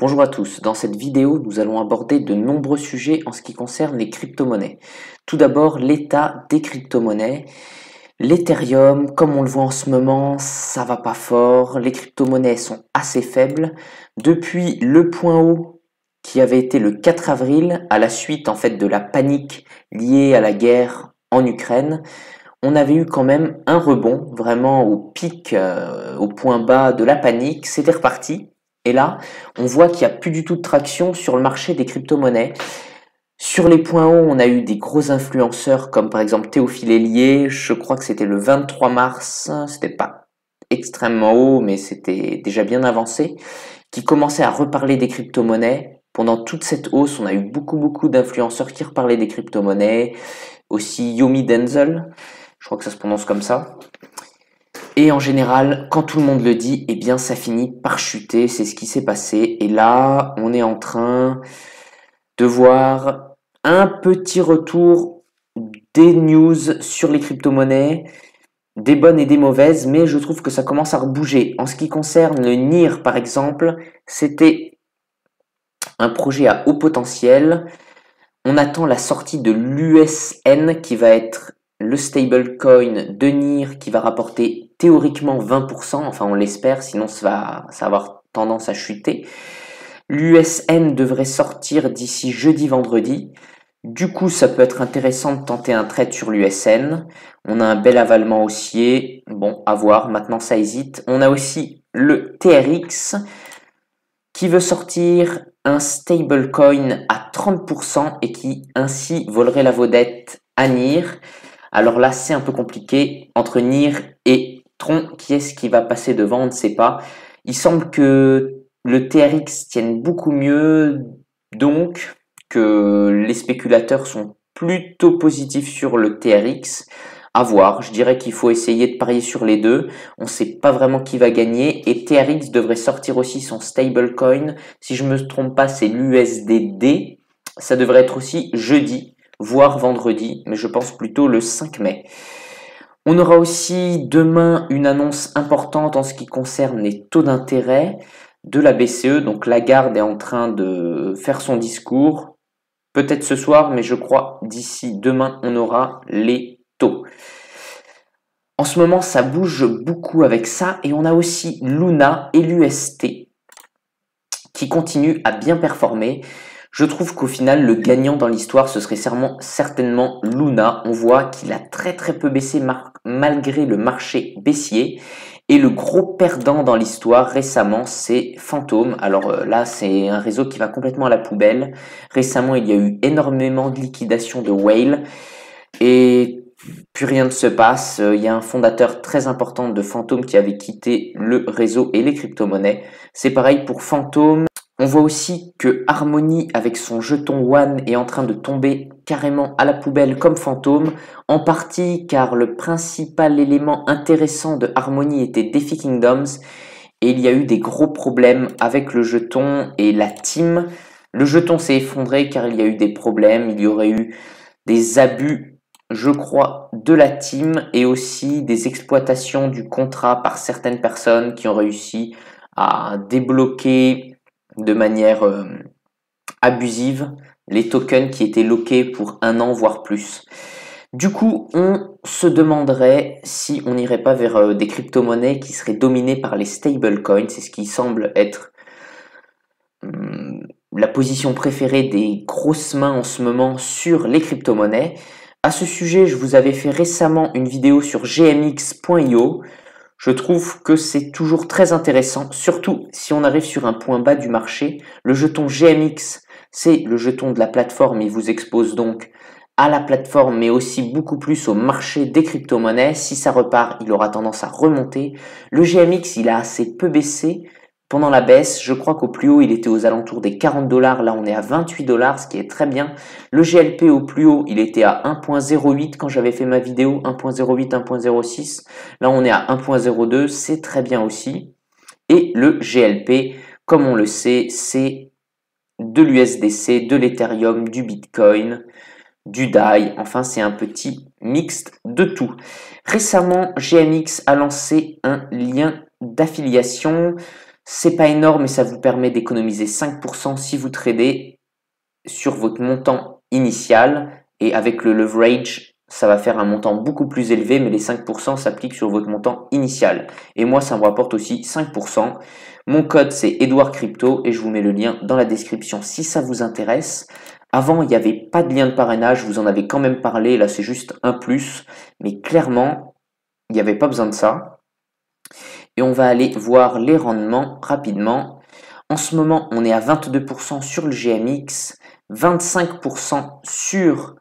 Bonjour à tous, dans cette vidéo nous allons aborder de nombreux sujets en ce qui concerne les crypto-monnaies. Tout d'abord l'état des crypto-monnaies. L'Ethereum, comme on le voit en ce moment, ça va pas fort, les crypto-monnaies sont assez faibles. Depuis le point haut qui avait été le 4 avril, à la suite en fait de la panique liée à la guerre en Ukraine, on avait eu quand même un rebond, vraiment au pic, au point bas de la panique, c'était reparti. Et là, on voit qu'il n'y a plus du tout de traction sur le marché des crypto-monnaies. Sur les points hauts, on a eu des gros influenceurs comme par exemple Théophile Hélier, je crois que c'était le 23 mars, c'était pas extrêmement haut, mais c'était déjà bien avancé, qui commençait à reparler des crypto-monnaies. Pendant toute cette hausse, on a eu beaucoup d'influenceurs qui reparlaient des crypto-monnaies, aussi Yomi Denzel, je crois que ça se prononce comme ça. Et en général, quand tout le monde le dit, eh bien ça finit par chuter, c'est ce qui s'est passé. Et là, on est en train de voir un petit retour des news sur les crypto-monnaies, des bonnes et des mauvaises, mais je trouve que ça commence à rebouger. En ce qui concerne le NIR, par exemple, c'était un projet à haut potentiel. On attend la sortie de l'USN qui va être le stablecoin de NIR qui va rapporter théoriquement 20%, enfin on l'espère, sinon ça va avoir tendance à chuter. L'USN devrait sortir d'ici jeudi-vendredi. Du coup, ça peut être intéressant de tenter un trade sur l'USN. On a un bel avalement haussier. Bon, à voir. Maintenant, ça hésite. On a aussi le TRX qui veut sortir un stablecoin à 30% et qui ainsi volerait la vedette à NIR. Alors là, c'est un peu compliqué. Entre NIR et Tron, qui est-ce qui va passer devant? On ne sait pas. Il semble que le TRX tienne beaucoup mieux, donc que les spéculateurs sont plutôt positifs sur le TRX. À voir, je dirais qu'il faut essayer de parier sur les deux. On ne sait pas vraiment qui va gagner et TRX devrait sortir aussi son stablecoin. Si je ne me trompe pas, c'est l'USDD. Ça devrait être aussi jeudi, voire vendredi, mais je pense plutôt le 5 mai. On aura aussi demain une annonce importante en ce qui concerne les taux d'intérêt de la BCE. Donc Lagarde est en train de faire son discours. Peut-être ce soir, mais je crois d'ici demain, on aura les taux. En ce moment, ça bouge beaucoup avec ça. Et on a aussi Luna et l'UST qui continuent à bien performer. Je trouve qu'au final, le gagnant dans l'histoire, ce serait certainement Luna. On voit qu'il a très peu baissé malgré le marché baissier. Et le gros perdant dans l'histoire récemment, c'est Phantom. Alors là, c'est un réseau qui va complètement à la poubelle. Récemment, il y a eu énormément de liquidation de Whale. Et plus rien ne se passe. Il y a un fondateur très important de Phantom qui avait quitté le réseau et les crypto-monnaies. C'est pareil pour Phantom. On voit aussi que Harmony avec son jeton One est en train de tomber carrément à la poubelle comme Phantom, en partie car le principal élément intéressant de Harmony était DeFi Kingdoms et il y a eu des gros problèmes avec le jeton et la team. Le jeton s'est effondré car il y a eu des problèmes, il y aurait eu des abus, je crois, de la team et aussi des exploitations du contrat par certaines personnes qui ont réussi à débloquer de manière abusive les tokens qui étaient lockés pour 1 an voire plus. Du coup, on se demanderait si on n'irait pas vers des crypto-monnaies qui seraient dominées par les stablecoins. C'est ce qui semble être la position préférée des grosses mains en ce moment sur les crypto-monnaies. À ce sujet, je vous avais fait récemment une vidéo sur gmx.io. Je trouve que c'est toujours très intéressant, surtout si on arrive sur un point bas du marché. Le jeton GMX, c'est le jeton de la plateforme, il vous expose donc à la plateforme, mais aussi beaucoup plus au marché des crypto-monnaies. Si ça repart, il aura tendance à remonter. Le GMX, il a assez peu baissé pendant la baisse. Je crois qu'au plus haut, il était aux alentours des 40 $. Là, on est à 28 $, ce qui est très bien. Le GLP au plus haut, il était à 1.08 quand j'avais fait ma vidéo, 1.08, 1.06. Là, on est à 1.02, c'est très bien aussi. Et le GLP, comme on le sait, c'est de l'USDC, de l'Ethereum, du Bitcoin, du DAI. Enfin, c'est un petit mixte de tout. Récemment, GMX a lancé un lien d'affiliation. C'est pas énorme, mais ça vous permet d'économiser 5% si vous tradez sur votre montant initial. Et avec le leverage, ça va faire un montant beaucoup plus élevé, mais les 5% s'appliquent sur votre montant initial. Et moi, ça me rapporte aussi 5%. Mon code, c'est Edouard Crypto et je vous mets le lien dans la description si ça vous intéresse. Avant, il n'y avait pas de lien de parrainage, je vous en avais quand même parlé, là c'est juste un plus, mais clairement, il n'y avait pas besoin de ça. Et on va aller voir les rendements rapidement. En ce moment, on est à 22% sur le GMX, 25% sur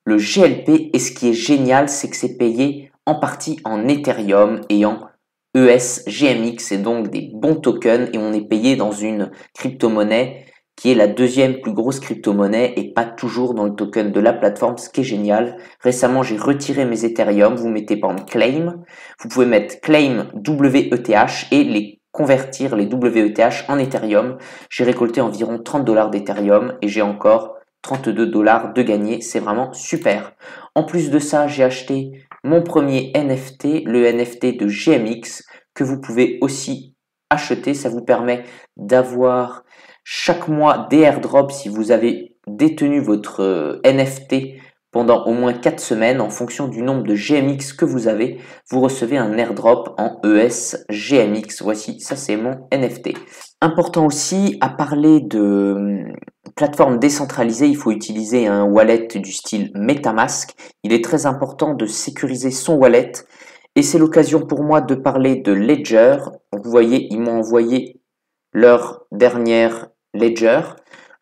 le GLP. Et ce qui est génial, c'est que c'est payé en partie en Ethereum et en ES GMX. C'est donc des bons tokens et on est payé dans une crypto-monnaie qui est la deuxième plus grosse crypto-monnaie et pas toujours dans le token de la plateforme, ce qui est génial. Récemment, j'ai retiré mes Ethereum. Vous mettez par exemple Claim. Vous pouvez mettre Claim WETH et les convertir les WETH en Ethereum. J'ai récolté environ 30 $ d'Ethereum et j'ai encore 32 $ de gagné. C'est vraiment super. En plus de ça, j'ai acheté mon premier NFT, le NFT de GMX, que vous pouvez aussi acheter. Ça vous permet d'avoir chaque mois des airdrops si vous avez détenu votre NFT pendant au moins 4 semaines. En fonction du nombre de GMX que vous avez, vous recevez un airdrop en ES GMX. Voici, ça c'est mon NFT. Important aussi, à parler de plateforme décentralisée, il faut utiliser un wallet du style MetaMask. Il est très important de sécuriser son wallet et c'est l'occasion pour moi de parler de Ledger. Vous voyez, ils m'ont envoyé leur dernière Ledger.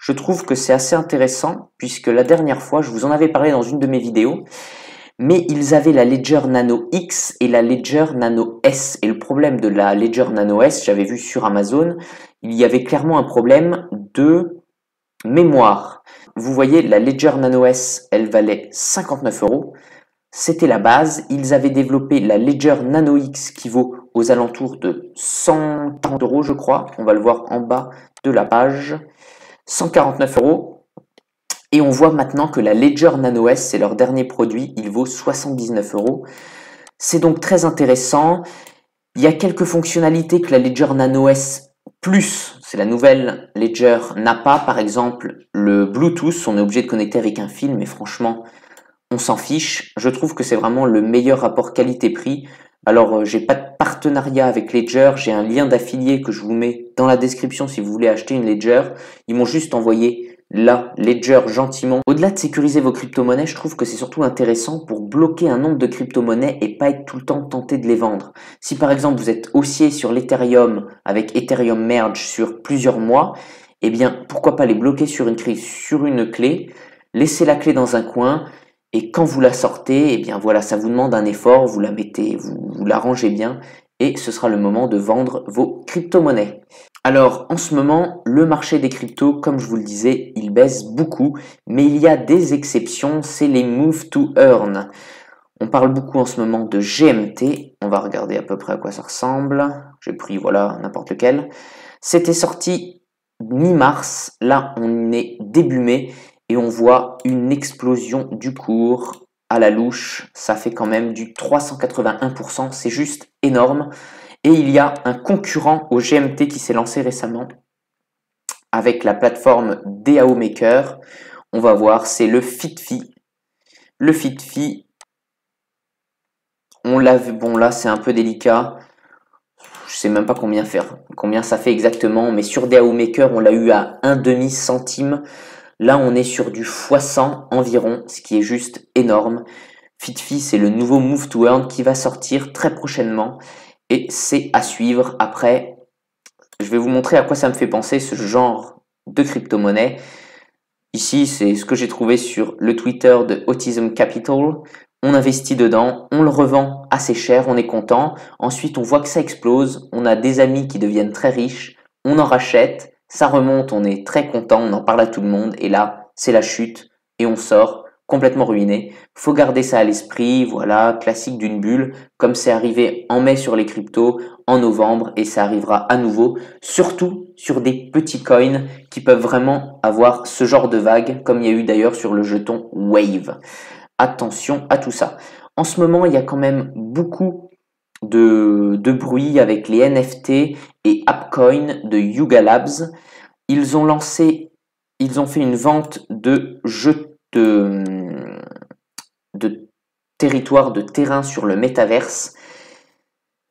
Je trouve que c'est assez intéressant puisque la dernière fois, je vous en avais parlé dans une de mes vidéos, mais ils avaient la Ledger Nano X et la Ledger Nano S. Et le problème de la Ledger Nano S, j'avais vu sur Amazon, il y avait clairement un problème de mémoire. Vous voyez, la Ledger Nano S, elle valait 59 €. C'était la base. Ils avaient développé la Ledger Nano X qui vaut aux alentours de 140 €, je crois. On va le voir en bas de la page. 149 €. Et on voit maintenant que la Ledger Nano S, c'est leur dernier produit, il vaut 79 €. C'est donc très intéressant. Il y a quelques fonctionnalités que la Ledger Nano S Plus, c'est la nouvelle Ledger, n'a pas. Par exemple, le Bluetooth, on est obligé de connecter avec un fil, mais franchement, on s'en fiche. Je trouve que c'est vraiment le meilleur rapport qualité-prix. Alors, j'ai pas de partenariat avec Ledger, j'ai un lien d'affilié que je vous mets dans la description si vous voulez acheter une Ledger. Ils m'ont juste envoyé la Ledger gentiment. Au-delà de sécuriser vos crypto-monnaies, je trouve que c'est surtout intéressant pour bloquer un nombre de crypto-monnaies et pas être tout le temps tenté de les vendre. Si par exemple vous êtes haussier sur l'Ethereum avec Ethereum Merge sur plusieurs mois, eh bien pourquoi pas les bloquer sur une clé, laisser la clé dans un coin et quand vous la sortez, eh bien voilà, ça vous demande un effort, vous la mettez, vous la rangez bien et ce sera le moment de vendre vos crypto-monnaies. Alors, en ce moment, le marché des cryptos, comme je vous le disais, il baisse beaucoup, mais il y a des exceptions, c'est les move to earn. On parle beaucoup en ce moment de GMT, on va regarder à peu près à quoi ça ressemble. J'ai pris, voilà, n'importe lequel. C'était sorti mi-mars, là on est début mai, et on voit une explosion du cours à la louche. Ça fait quand même du 381%, c'est juste énorme. Et il y a un concurrent au GMT qui s'est lancé récemment avec la plateforme DAO Maker. On va voir, c'est le FitFi. Le FitFi, on l'a vu, bon là c'est un peu délicat. Je sais même pas combien ça fait exactement, mais sur DAO Maker, on l'a eu à 1,5 centime. Là, on est sur du x100 environ, ce qui est juste énorme. FitFi, c'est le nouveau Move to Earn qui va sortir très prochainement. Et c'est à suivre. Après, je vais vous montrer à quoi ça me fait penser ce genre de crypto-monnaie. Ici, c'est ce que j'ai trouvé sur le Twitter de Autism Capital. On investit dedans, on le revend assez cher, on est content. Ensuite, on voit que ça explose. On a des amis qui deviennent très riches. On en rachète, ça remonte, on est très content, on en parle à tout le monde. Et là, c'est la chute et on sort complètement ruiné. Faut garder ça à l'esprit, voilà, classique d'une bulle, comme c'est arrivé en mai sur les cryptos, en novembre, et ça arrivera à nouveau, surtout sur des petits coins qui peuvent vraiment avoir ce genre de vague, comme il y a eu d'ailleurs sur le jeton Wave. Attention à tout ça. En ce moment, il y a quand même beaucoup de bruit avec les NFT et AppCoin de Yuga Labs. Ils ont fait une vente de jeux de territoire, de terrain sur le métaverse.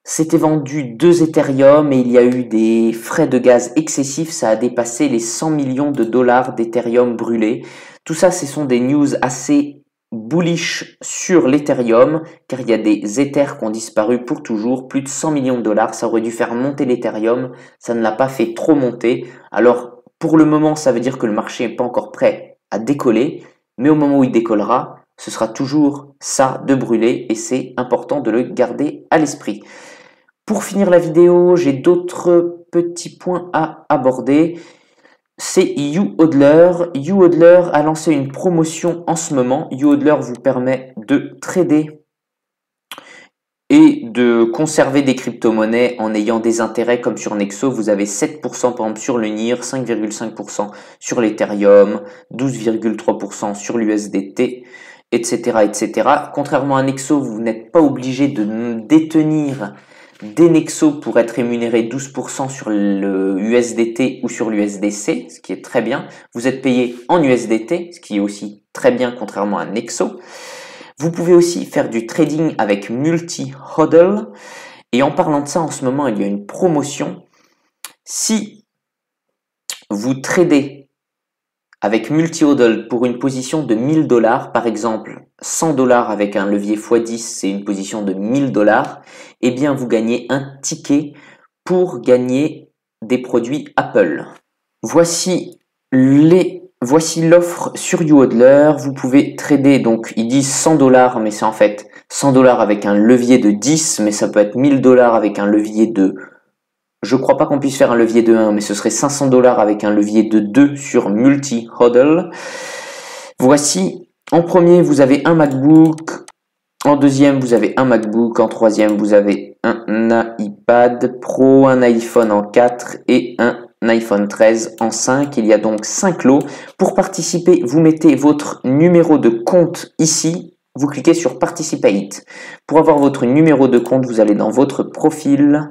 C'était vendu 2 Ethereum et il y a eu des frais de gaz excessifs, ça a dépassé les 100 millions de dollars d'Ethereum brûlés. Tout ça, ce sont des news assez bullish sur l'Ethereum, car il y a des Ethers qui ont disparu pour toujours, plus de 100 millions de dollars, ça aurait dû faire monter l'Ethereum, ça ne l'a pas fait trop monter. Alors, pour le moment, ça veut dire que le marché n'est pas encore prêt à décoller, mais au moment où il décollera, ce sera toujours ça de brûler et c'est important de le garder à l'esprit. Pour finir la vidéo, j'ai d'autres petits points à aborder. C'est YouHodler. YouHodler a lancé une promotion en ce moment. YouHodler vous permet de trader et de conserver des crypto-monnaies en ayant des intérêts comme sur Nexo. Vous avez 7% par exemple sur le NIR, 5,5% sur l'Ethereum, 12,3% sur l'USDT, etc., etc. Contrairement à Nexo, vous n'êtes pas obligé de détenir des Nexo pour être rémunéré 12% sur le USDT ou sur l'USDC, ce qui est très bien. Vous êtes payé en USDT, ce qui est aussi très bien contrairement à Nexo. Vous pouvez aussi faire du trading avec multi-hodl. Et en parlant de ça, en ce moment, il y a une promotion. Si vous tradez avec multi-hodl pour une position de 1000 $, par exemple 100 $ avec un levier x10, c'est une position de 1000 $, eh bien vous gagnez un ticket pour gagner des produits Apple. Voici l'offre sur YouHodler. Vous pouvez trader, donc ils disent 100 $, mais c'est en fait 100 $ avec un levier de 10, mais ça peut être 1000 $ avec un levier de... Je crois pas qu'on puisse faire un levier de 1, mais ce serait 500 $ avec un levier de 2 sur multi-hodl. Voici, en premier, vous avez un MacBook. En deuxième, vous avez un MacBook. En troisième, vous avez un iPad Pro, un iPhone en 4 et un iPhone 13 en 5. Il y a donc 5 lots. Pour participer, vous mettez votre numéro de compte ici. Vous cliquez sur Participate. Pour avoir votre numéro de compte, vous allez dans votre profil.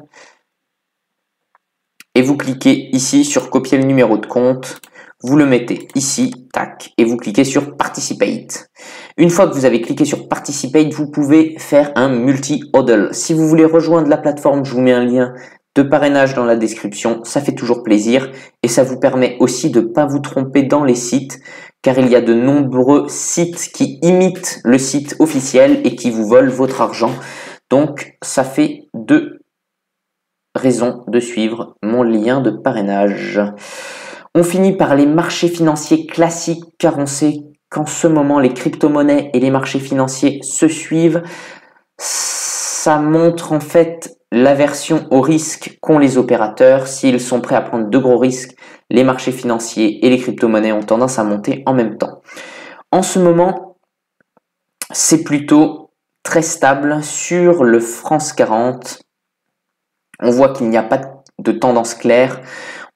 Et vous cliquez ici sur copier le numéro de compte, vous le mettez ici, tac, et vous cliquez sur Participate. Une fois que vous avez cliqué sur Participate, vous pouvez faire un multi-hodl. Si vous voulez rejoindre la plateforme, je vous mets un lien de parrainage dans la description, ça fait toujours plaisir et ça vous permet aussi de ne pas vous tromper dans les sites, car il y a de nombreux sites qui imitent le site officiel et qui vous volent votre argent. Donc ça fait raison de suivre mon lien de parrainage. On finit par les marchés financiers classiques, car on sait qu'en ce moment les crypto-monnaies et les marchés financiers se suivent. Ça montre en fait l'aversion au risque qu'ont les opérateurs. S'ils sont prêts à prendre de gros risques, les marchés financiers et les crypto-monnaies ont tendance à monter en même temps. En ce moment, c'est plutôt très stable sur le France 40. On voit qu'il n'y a pas de tendance claire.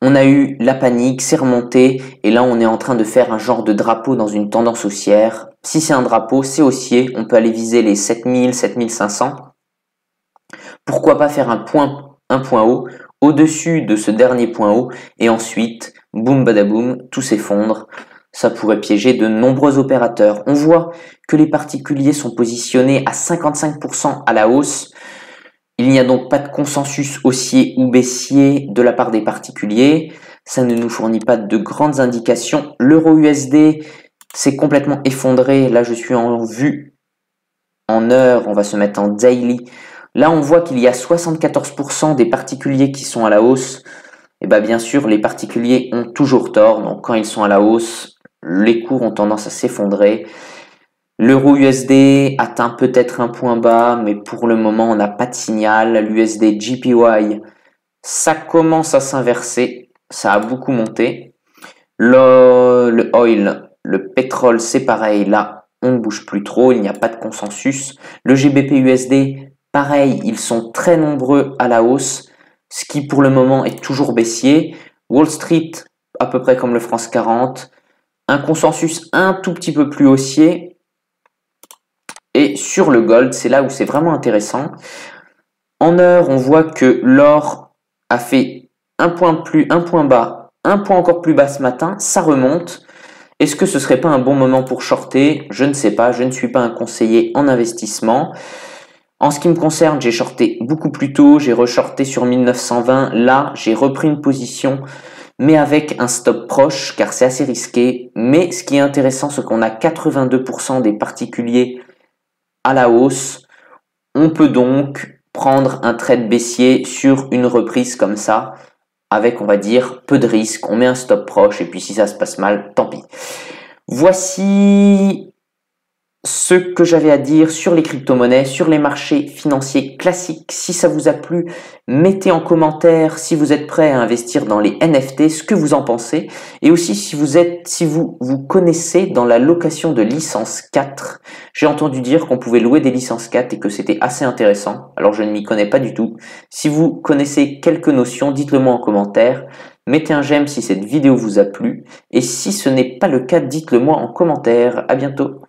On a eu la panique, c'est remonté, et là on est en train de faire un genre de drapeau dans une tendance haussière. Si c'est un drapeau, c'est haussier, on peut aller viser les 7000, 7500. Pourquoi pas faire un point haut, au-dessus de ce dernier point haut, et ensuite, boum badaboum, tout s'effondre. Ça pourrait piéger de nombreux opérateurs. On voit que les particuliers sont positionnés à 55% à la hausse. Il n'y a donc pas de consensus haussier ou baissier de la part des particuliers. Ça ne nous fournit pas de grandes indications. L'euro USD s'est complètement effondré. Là, je suis en vue en heure. On va se mettre en daily. Là, on voit qu'il y a 74% des particuliers qui sont à la hausse. Et bien sûr, les particuliers ont toujours tort. Donc, quand ils sont à la hausse, les cours ont tendance à s'effondrer. L'euro USD atteint peut-être un point bas, mais pour le moment, on n'a pas de signal. L'USD JPY, ça commence à s'inverser. Ça a beaucoup monté. Le oil, le pétrole, c'est pareil. Là, on ne bouge plus trop. Il n'y a pas de consensus. Le GBP USD, pareil. Ils sont très nombreux à la hausse, ce qui pour le moment est toujours baissier. Wall Street, à peu près comme le France 40. Un consensus un tout petit peu plus haussier. Et sur le gold, c'est là où c'est vraiment intéressant. En heure, on voit que l'or a fait un point bas, un point encore plus bas ce matin, ça remonte. Est-ce que ce serait pas un bon moment pour shorter? Je ne sais pas, je ne suis pas un conseiller en investissement. En ce qui me concerne, j'ai shorté beaucoup plus tôt, j'ai reshorté sur 1920. Là, j'ai repris une position, mais avec un stop proche, car c'est assez risqué. Mais ce qui est intéressant, c'est qu'on a 82% des particuliers à la hausse. On peut donc prendre un trade baissier sur une reprise comme ça, avec, on va dire, peu de risque. On met un stop proche, et puis si ça se passe mal, tant pis. Voici ce que j'avais à dire sur les crypto-monnaies, sur les marchés financiers classiques. Si ça vous a plu, mettez en commentaire si vous êtes prêt à investir dans les NFT, ce que vous en pensez. Et aussi si vous connaissez dans la location de licence 4. J'ai entendu dire qu'on pouvait louer des licences 4 et que c'était assez intéressant. Alors je ne m'y connais pas du tout. Si vous connaissez quelques notions, dites-le moi en commentaire. Mettez un j'aime si cette vidéo vous a plu. Et si ce n'est pas le cas, dites-le moi en commentaire. À bientôt.